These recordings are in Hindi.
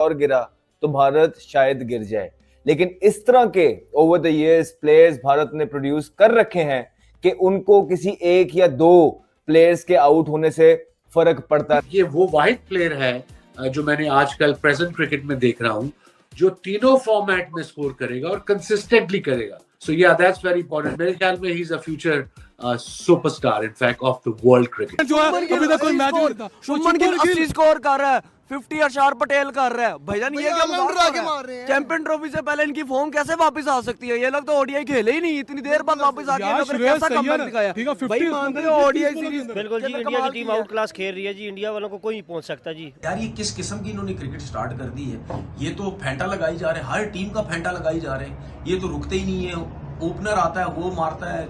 और गिरा तो भारत शायद गिर जाए। लेकिन इस तरह के over the years players Bharat ने प्रोड्यूस कर रखे हैं कि उनको किसी एक या दो प्लेयर्स के आउट होने से फर्क पड़ता है। ये वो वाहिद प्लेयर है जो मैंने आजकल प्रेजेंट क्रिकेट में देख रहा हूं जो तीनों फॉर्मेट में स्कोर करेगा और कंसिस्टेंटली करेगा। सो या दैट्स वेरी इंपॉर्टेंट। मेरे ख्याल में he is a future superstar in fact of the world cricket. जो है अभी तक कोई मैच नहीं जीता। शुभमन गिल 80 स्कोर कर रहा है, 50 अक्षर पटेल कर रहा है। भाईजान ये क्या मजाक है? चैंपियन ट्रॉफी से पहले इनकी फॉर्म कैसे वापस आ सकती है? ये लोग तो ओडीआई खेले ही नहीं, इतनी देर बाद वापस आ गए। लोग कैसा कमबैक दिखाया भाई, मानते हो ओडीआई सीरीज? बिल्कुल जी, इंडिया की टीम आउट क्लास खेल रही है जी, इंडिया वालों को कोई नहीं पहुंच सकता जी। यार ये किस किस्म की इन्होंने क्रिकेट स्टार्ट कर दी है। ये तो फेंटा लगाई जा रहे हैं, हर टीम का फेंटा लगाई जा रहे हैं। ये तो रुकते ही नहीं है, ओपनर आता है वो मारता है,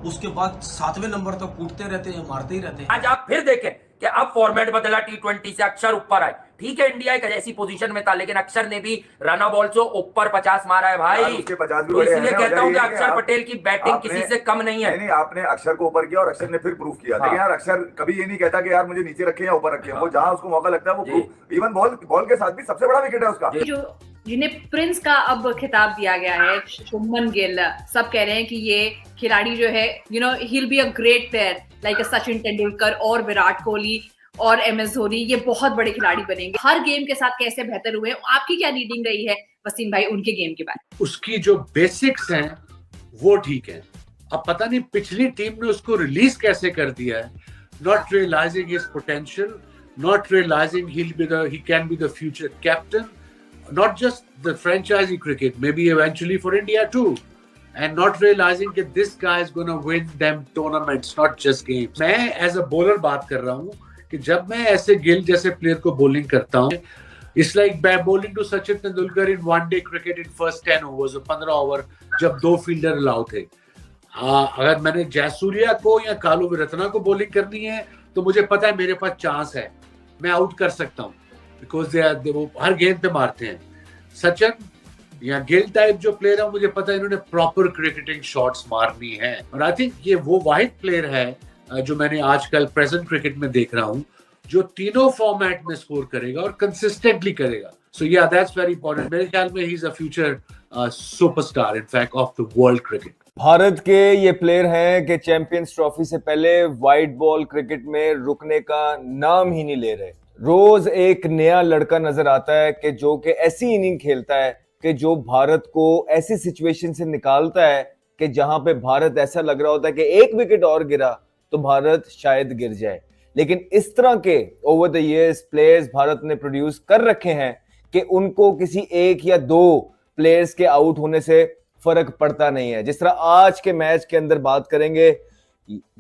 उसके बाद 7वें नंबर तक कूटते रहते हैं, मारते ही रहते हैं। आज आप फिर देखें कि अब फॉर्मेट बदला, T20 से अक्षर ऊपर आए। ठीक है इंडिया एक ऐसी पोजीशन में था, लेकिन अक्षर ने भी रन बॉल से ऊपर 50 मारा है भाई। तो इसलिए कहता हूं कि अक्षर पटेल की बैटिंग किसी से कम नहीं है। नहीं, आपने अक्षर को ऊपर किया और अक्षर ने फिर प्रूफ किया। लेकिन यार अक्षर कभी ये नहीं कहता कि यार मुझे नीचे रखे या ऊपर रखे। वो जहां उसको मौका लगता है वो प्रूफ, इवन बॉल के साथ भी सबसे बड़ा विकेट है उसका। जिन्हें प्रिंस का अब खिताब दिया गया है, शुभमन गिल, सब कह रहे हैं कि ये खिलाड़ी जो है he will be a great player like Sachin Tendulkar और विराट कोहली और MS धोनी। ये बहुत बड़े खिलाड़ी बनेंगे। हर गेम के साथ कैसे बेहतर हुए, आपकी क्या रीडिंग रही है वसीम भाई उनके गेम के बारे? उसकी जो बेसिक्स हैं वो ठीक है। अब पता नहीं पिछली टीम ने उसको रिलीज कैसे कर दिया है, not realising his potential, not realising he can be the future captain, not just the franchisee cricket, maybe eventually for India too, and not realizing that this guy is going to win them tournaments, not just games. मैं as a bowler बात कर रहा हूँ कि जब मैं ऐसे गिल जैसे प्लेयर को बॉलिंग करता हूँ, it's like bowling to Sachin Tendulkar in one day cricket in first 10 overs, 15 over जब 2 फील्डर अलाउ थे। अगर मैंने जयसूर्या को या कालू विरत्ना को बॉलिंग करनी है तो मुझे पता है मेरे पास चांस है, मैं आउट कर सकता हूँ, बिकॉज वो हर गेंद पे मारते हैं। सचिन या गिल टाइप जो प्लेयर है, मुझे पता है इन्होंने प्रॉपर क्रिकेटिंग शॉट्स मारनी है। और आई थिंक ये वो वाहिद प्लेयर है जो मैंने आजकल प्रेजेंट क्रिकेट में देख रहा हूँ जो तीनों फॉर्मेट में स्कोर करेगा और कंसिस्टेंटली करेगा। सो या दैट्स वेरी इंपॉर्टेंट। मेरे ख्याल में he is a future superstar in fact of the world cricket. Bharat के ये प्लेयर हैं कि चैंपियंस ट्रॉफी से पहले वाइट बॉल क्रिकेट में रुकने का नाम ही नहीं ले रहे। रोज एक नया लड़का नजर आता है कि जो कि ऐसी इनिंग खेलता है कि जो भारत को ऐसी सिचुएशन से निकालता है कि जहां पे भारत ऐसा लग रहा होता है कि एक विकेट और गिरा तो भारत शायद गिर जाए। लेकिन इस तरह के over the years players Bharat ने प्रोड्यूस कर रखे हैं कि उनको किसी एक या दो प्लेयर्स के आउट होने से फर्क पड़ता नहीं है। जिस तरह आज के मैच के अंदर बात करेंगे,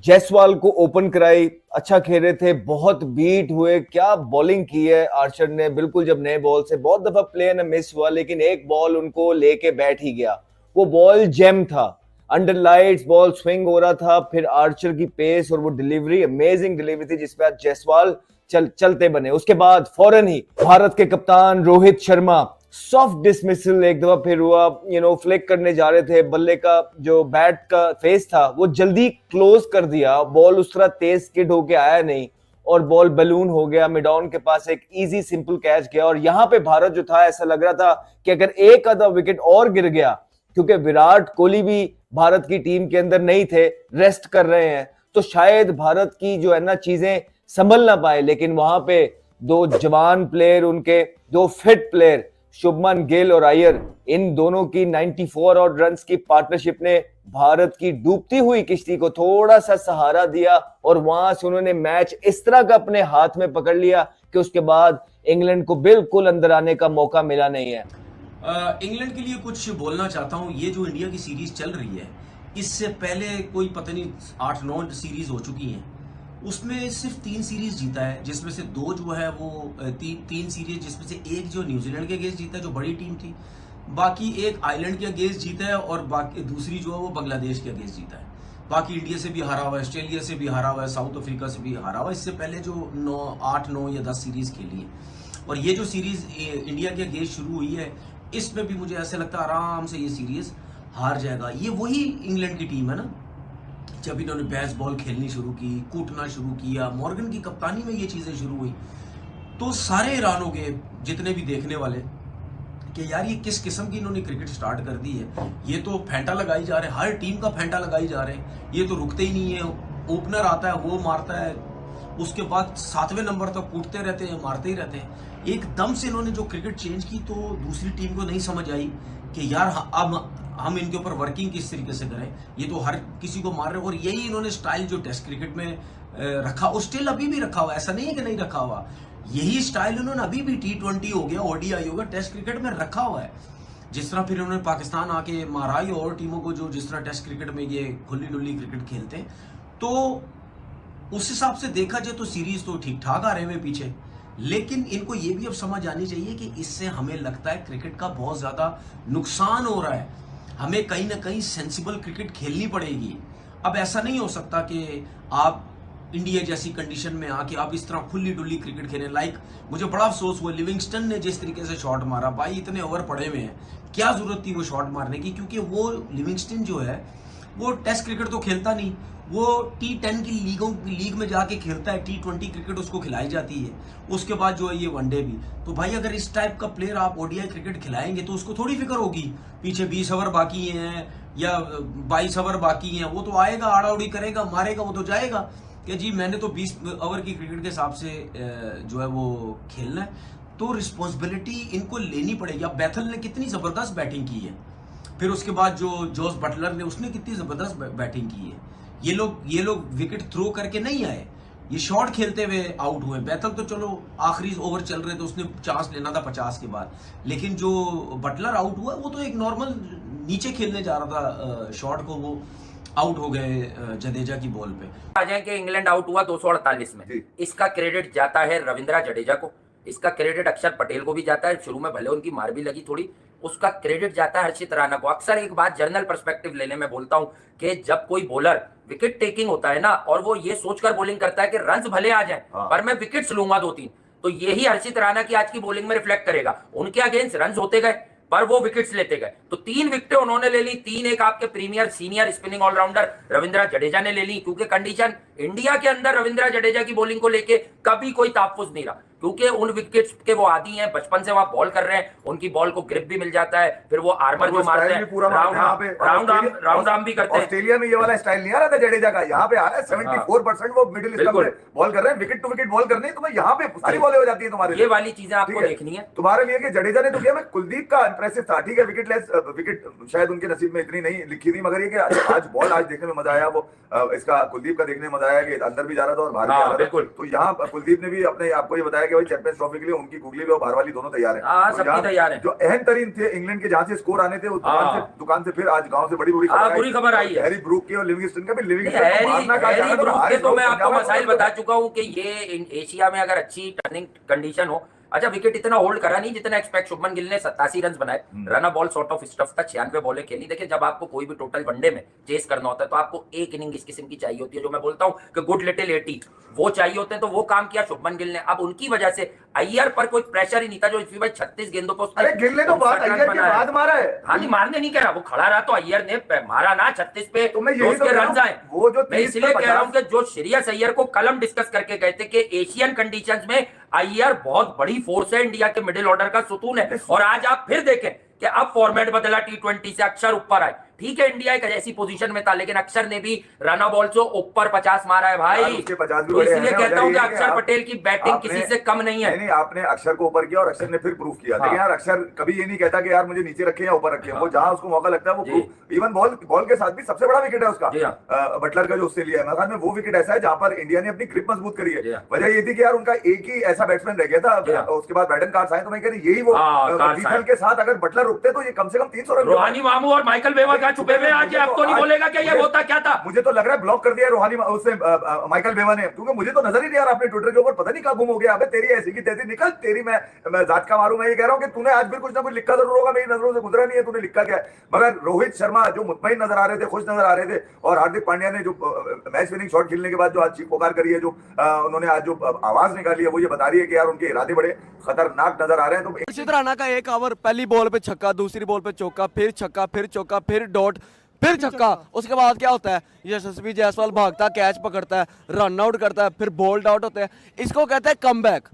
जायसवाल को ओपन कराई, अच्छा खेले थे, बहुत बीट हुए, क्या बॉलिंग की है आर्चर ने। बिल्कुल जब नए बॉल से बहुत दफा प्ले न मिस हुआ, लेकिन एक बॉल उनको लेके बैठ ही गया। वो बॉल जेम था, अंडर लाइट्स बॉल स्विंग हो रहा था, फिर आर्चर की पेस और वो डिलीवरी, अमेजिंग डिलीवरी थी जिसपे आज जायसवाल चलते बने। उसके बाद फौरन ही भारत के कप्तान रोहित शर्मा सॉफ्ट डिसमिसल एक दफा फिर हुआ, फ्लिक करने जा रहे थे, बल्ले का जो बैट का फेस था वो जल्दी क्लोज कर दिया, बॉल उस तरह तेज स्किड होके आया नहीं और बॉल बलून हो गया। मिड ऑन के पास एक इजी सिंपल कैच गया और यहाँ पे भारत जो था ऐसा लग रहा था कि अगर एक आधा विकेट और गिर गया, क्योंकि विराट कोहली भी भारत की टीम के अंदर नहीं थे, रेस्ट कर रहे हैं, तो शायद भारत की जो है ना चीजें संभल ना पाए। लेकिन वहां पे दो जवान प्लेयर, उनके दो फिट प्लेयर शुभमन गिल और अय्यर, इन दोनों की 94 और रन्स की पार्टनरशिप ने भारत की डूबती हुई किश्ती को थोड़ा सा सहारा दिया और वहां से उन्होंने मैच इस तरह का अपने हाथ में पकड़ लिया कि उसके बाद इंग्लैंड को बिल्कुल अंदर आने का मौका मिला नहीं है। इंग्लैंड के लिए कुछ बोलना चाहता हूं। ये जो इंडिया की सीरीज चल रही है, इससे पहले कोई पता नहीं 8-9 सीरीज हो चुकी हैं, उसमें सिर्फ 3 सीरीज जीता है, जिसमें से 2 जो है वो 3 सीरीज, जिसमें से एक जो न्यूजीलैंड के अगेंस्ट जीता है जो बड़ी टीम थी, बाकी एक आइलैंड के अगेंस्ट जीता है और बाकी दूसरी जो है वो बांग्लादेश के अगेंस्ट जीता है। बाकी इंडिया से भी हारा हुआ है, ऑस्ट्रेलिया से भी हारा हुआ है, साउथ अफ्रीका से भी हारा हुआ है। इससे पहले जो 8, 9 या 10 सीरीज खेली है, और ये जो सीरीज इंडिया के अगेंस्ट शुरू हुई है, इसमें भी मुझे ऐसा लगता है आराम से ये सीरीज हार जाएगा। ये वही इंग्लैंड की टीम है ना, जब इन्होंने बेस बॉल खेलनी शुरू की, कूटना शुरू किया, मॉर्गन की कप्तानी में ये चीजें शुरू हुई, तो सारे ईरानों के जितने भी देखने वाले कि यार ये किस किस्म की इन्होंने क्रिकेट स्टार्ट कर दी है, ये तो फेंटा लगाई जा रहे हैं, हर टीम का फेंटा लगाई जा रहे हैं, ये तो रुकते ही नहीं है, ओपनर आता है वो मारता है, उसके बाद 7वें नंबर तक कूटते रहते हैं, मारते ही रहते हैं। एकदम से इन्होंने जो क्रिकेट चेंज की तो दूसरी टीम को नहीं समझ आई कि यार अब हम इनके ऊपर वर्किंग किस तरीके से करें, ये तो हर किसी को मार रहे हैं। और यही इन्होंने स्टाइल जो टेस्ट क्रिकेट में रखा, और स्टिल अभी भी रखा हुआ, ऐसा नहीं है कि नहीं रखा हुआ, यही स्टाइल उन्होंने अभी भी T20 हो गया, ODI हो गया, टेस्ट क्रिकेट में रखा हुआ है। जिस तरह फिर उन्होंने पाकिस्तान आके मारा ही और टीमों को जो जिस तरह टेस्ट क्रिकेट में ये खुली डुल्ली क्रिकेट खेलते हैं, तो उस हिसाब से देखा जाए तो सीरीज तो ठीक ठाक आ रहे हुए पीछे। लेकिन इनको ये भी अब समझ आनी चाहिए कि इससे हमें लगता है क्रिकेट का बहुत ज्यादा नुकसान हो रहा है, हमें कहीं ना कहीं सेंसिबल क्रिकेट खेलनी पड़ेगी। अब ऐसा नहीं हो सकता कि आप इंडिया जैसी कंडीशन में आके आप इस तरह खुली डुल्ली क्रिकेट खेलें। लाइक मुझे बड़ा अफसोस हुआ लिविंगस्टन ने जिस तरीके से शॉट मारा, भाई इतने ओवर पड़े हुए हैं, क्या जरूरत थी वो शॉट मारने की, क्योंकि वो लिविंगस्टन जो है वो टेस्ट क्रिकेट तो खेलता नहीं, वो T10 की लीग में जाके खेलता है, T20 क्रिकेट उसको खिलाई जाती है, उसके बाद जो है ये वनडे भी। तो भाई अगर इस टाइप का प्लेयर आप ODI क्रिकेट खिलाएंगे तो उसको थोड़ी फिक्र होगी पीछे 20 ओवर बाकी हैं या 22 ओवर बाकी हैं, वो तो आएगा, आड़ा उड़ी करेगा, मारेगा, वो तो जाएगा कि जी मैंने तो 20 ओवर की क्रिकेट के हिसाब से जो है वो खेलना है। तो रिस्पॉन्सिबिलिटी इनको लेनी पड़ेगी। अब बैथल ने कितनी जबरदस्त बैटिंग की है, फिर उसके बाद जो जोस बटलर ने उसने कितनी जबरदस्त बैटिंग की है। ये लोग विकेट थ्रो करके नहीं आए, ये शॉट खेलते हुए आउट हुए। बैथल तो चलो आखिरी ओवर चल रहे थे, उसने चांस लेना था 50 के बाद, लेकिन जो बटलर आउट हुआ वो तो एक नॉर्मल नीचे खेलने जा रहा था शॉट को, वो आउट हो गए जडेजा की बॉल पे। आ जाए कि इंग्लैंड आउट हुआ 248 में, इसका क्रेडिट जाता है रविंद्रा जडेजा को, इसका क्रेडिट अक्षर पटेल को भी जाता है, शुरू में भले उनकी मार भी लगी थोड़ी, उसका क्रेडिट जाता है हर्षित राणा को। अक्सर एक बात जर्नल पर्सपेक्टिव लेने में बोलता हूं कि जब कोई बॉलर विकेट टेकिंग होता है ना और वो ये सोचकर बॉलिंग करता है कि रन्स भले आ जाएं पर मैं विकेट्स लूंगा 2-3, तो यही हर्षित राणा की आज की बॉलिंग में रिफ्लेक्ट करेगा। उनके अगेंस्ट रन्स होते गए पर वो विकेट्स लेते गए, तो 3 विकेटें उन्होंने ले ली, 3 एक आपके premier senior spinning all rounder Ravindra Jadeja ने ले ली, क्योंकि कंडीशन इंडिया के अंदर रविंद्रा जडेजा की बॉलिंग को लेके कभी कोई ताफुज नहीं रहा, क्योंकि उन विकेट्स के वो आदी हैं, बचपन से वहां बॉल कर रहे हैं, उनकी बॉल को ग्रिप भी मिल जाता है, फिर वो आर्मर जो मारते हैं राउंड आर्म भी करते हैं। ऑस्ट्रेलिया में ये वाला स्टाइल नहीं आ रहा था जडेजा का, यहाँ पे आ रहा है 74% वो मिडिल स्टंप पे बॉल कर रहे हैं, विकेट टू विकेट बॉल करनी है, तो मैं यहाँ पे सारी बॉलें हो जाती है तुम्हारे। ये वाली चीजें आपको देखनी है तुम्हारे लिए कि जडेजा ने तो किया। मैं कुलदीप का इंप्रेसिव था, ठीक है विकेट शायद उनके नसीब में इतनी नहीं लिखी थी, मगर ये कि आज बॉल आज देखने में मजा आया, वो इसका कुलदीप का देखने में मजा आया कि अंदर भी जा रहा था और बाहर भी जा रहा था। तो यहाँ कुलदीप ने भी अपने आपको ये बताया कि भाई चैंपियंस ट्रॉफी के लिए उनकी गुगली भी और बाहर वाली दोनों तैयार है, सबकी तैयार है। जो अहम तरीन थे इंग्लैंड के जहां से स्कोर आने थे उस दुकान से फिर आज गांव से बड़ी खबर आई है हैरी ब्रूक की और लिविंगस्टन का भी। हैरी ब्रूक के तो मैं आपको मसाइल बता चुका हूं कि ये एशिया में अगर अच्छी टर्निंग कंडीशन हो, अच्छा विकेट इतना होल्ड करा नहीं जितना एक्सपेक्ट, शुभमन गिल ने 87 रन बनाए, run ball sort of stuff था, 96 बॉलें खेली। देखिए जब आपको कोई भी टोटल वनडे में चेस करना होता है तो आपको एक इनिंग इस किस्म की चाहिए होती है, जो मैं बोलता हूं कि गुड लिटिल 80 वो चाहिए होते हैं, तो वो काम किया शुभमन गिल ने। अब उनकी वजह से अय्यर पर कोई प्रेशर ही नहीं था, जो इस भाई 36 गेंदों पर गिल ने तो अय्यर के बाद मारा है। हाँ नहीं मारने नहीं कह रहा, वो खड़ा रहा तो अय्यर ने मारा ना 36 पे, उसके रन आए। वो जो मैं इसलिए कह रहा हूं कि जो श्रेयस अय्यर को कलम डिस्कस करके गए थे कि एशियन कंडीशंस में अय्यर बहुत बड़ी फोर्स है, इंडिया के मिडिल ऑर्डर का सुतून है। और आज आप फिर देखें कि अब फॉर्मेट बदला, T20 से अक्षर ऊपर आए, ठीक है इंडिया एक ऐसी पोजीशन में था, लेकिन अक्षर ने भी रन बॉल से ऊपर 50 मारा है भाई, तो इसलिए कहता हूं कि अक्षर पटेल की बैटिंग किसी से कम नहीं है। नहीं आपने अक्षर को ऊपर किया और अक्षर ने फिर प्रूफ किया। देखिए यार अक्षर कभी ये नहीं कहता कि यार मुझे नीचे रखे या ऊपर रखे, वो जहां उसको मौका लगता है वो प्रूफ। इवन बॉल के साथ भी सबसे बड़ा विकेट है उसका बटलर का जो उससे लिया है, मगर में वो विकेट ऐसा है जहां पर इंडिया ने अपनी ग्रिप मजबूत करी है। वजह ये थी कि यार उनका एक ही ऐसा बैट्समैन रह गया था, उसके बाद बैडन कार्ड्स आए, तो मैं कह रही यही वो विकेट के साथ अगर बटलर रुकते तो ये कम से कम 300 रन। रोहानी मामू और माइकल बेवर का छुपे हुए आज आप तो नहीं बोलेगा कि ये होता क्या था? मुझे तो लग रहा है ब्लॉक कर दिया रोहानी उससे माइकल बेवा ने, क्योंकि मुझे तो नजर ही नहीं आ रहा अपने ट्विटर के ऊपर, पता नहीं कहां गुम हो गया। अबे तेरी ऐसी की तैसी निकल, तेरी मैं जात का मारूं। मैं ये कह रहा हूं कि तूने आज भी कुछ ना कुछ लिखा जरूर होगा, मेरी नजरों से गुजरा नहीं है तूने लिखा क्या है। मगर रोहित शर्मा जो मुतमईन नजर आ रहे थे, खुश नजर आ रहे थे, और हार्दिक पांड्या ने जो मैच विनिंग शॉट खेलने के बाद जो आज चीख पुकार करी है, जो उन्होंने आज जो आवाज निकाली है, वो ये बता रही है कि यार उनके इरादे बड़े खतरनाक नजर आ रहे हैं। तो हर्षित राणा का एक ओवर, पहली बॉल पे छक्का, दूसरी बॉल पे चौका, फिर छक्का, फिर चौका, फिर डॉट, फिर छक्का। उसके बाद क्या होता है, यशस्वी जायसवाल भागता, कैच पकड़ता है, रन आउट करता है, फिर बोल्ड आउट होते हैं। इसको कहते हैं कमबैक।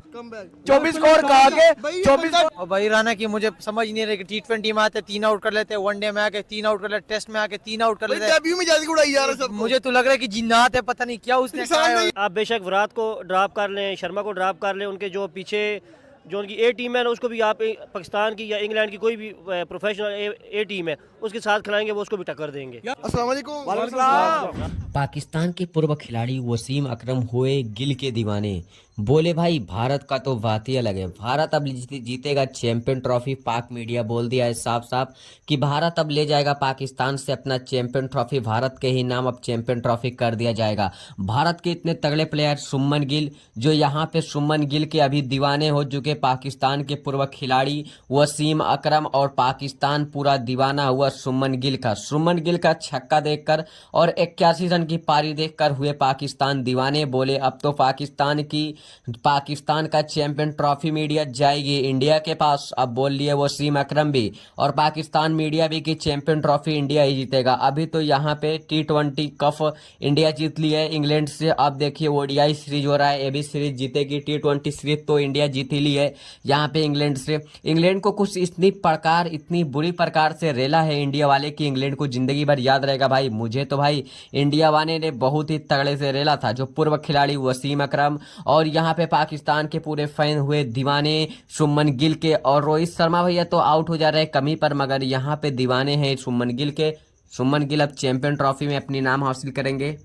24 स्कोर कहा के 24 और भाई राना की मुझे समझ नहीं रही कि T20 में आते 3 आउट कर लेते, वनडे में आके 3 आउट कर लेते, टेस्ट में आके 3 आउट कर लेते। मुझे तो लग रहा है कि जिन्नात है, पता नहीं क्या उसने कहा है। आप बेशक विराट को ड्रॉप कर लें, शर्मा को ड्रॉप कर लें, उनके जो पीछे जो उनकी ए टीम है ना, उसको भी आप पाकिस्तान की या इंग्लैंड की कोई भी प्रोफेशनल ए टीम है उसके साथ खिलाएंगे, वो उसको भी टक्कर देंगे। अस्सलाम वालेकुम। पाकिस्तान के पूर्व खिलाड़ी वसीम अकरम हुए गिल के दीवाने। बोले भाई भारत का तो बात ही अलग है, भारत अब जीतेगा चैंपियन ट्रॉफी। पाक मीडिया बोल दिया है साफ साफ कि भारत अब ले जाएगा पाकिस्तान से अपना चैंपियन ट्रॉफी, भारत के ही नाम अब चैंपियन ट्रॉफी कर दिया जाएगा। भारत के इतने तगड़े प्लेयर शुभमन गिल, जो यहाँ पे शुभमन गिल के अभी दीवाने हो चुके पाकिस्तान के पूर्व खिलाड़ी वसीम अकरम, और पाकिस्तान पूरा दीवाना हुआ शुभमन गिल का। शुभमन गिल का छक्का देखकर और 81 रन की पारी देखकर हुए पाकिस्तान दीवाने। बोले अब तो पाकिस्तान का चैंपियन ट्रॉफी मीडिया जाएगी इंडिया के पास। अब बोल लिए वसीम अकरम भी और पाकिस्तान मीडिया भी कि चैंपियन ट्रॉफी इंडिया ही जीतेगा। अभी तो यहाँ पे T20 कप इंडिया जीत ली है इंग्लैंड से। अब देखिए ODI सीरीज हो रहा है, ये भी सीरीज जीतेगी। T20 सीरीज तो इंडिया जीत ही ली है यहाँ पे इंग्लैंड से। इंग्लैंड को कुछ इतनी बुरी प्रकार से रेला है इंडिया वाले कि इंग्लैंड को जिंदगी भर याद रहेगा। भाई मुझे तो भाई इंडिया वाले ने बहुत ही तगड़े से रेला था, जो पूर्व खिलाड़ी वसीम अकरम और यहाँ पे पाकिस्तान के पूरे फैन हुए दीवाने शुभमन गिल के। और रोहित शर्मा भैया तो आउट हो जा रहे हैं कमी पर, मगर यहाँ पे दीवाने हैं शुभमन गिल के। शुभमन गिल अब चैंपियन ट्रॉफी में अपनी नाम हासिल करेंगे।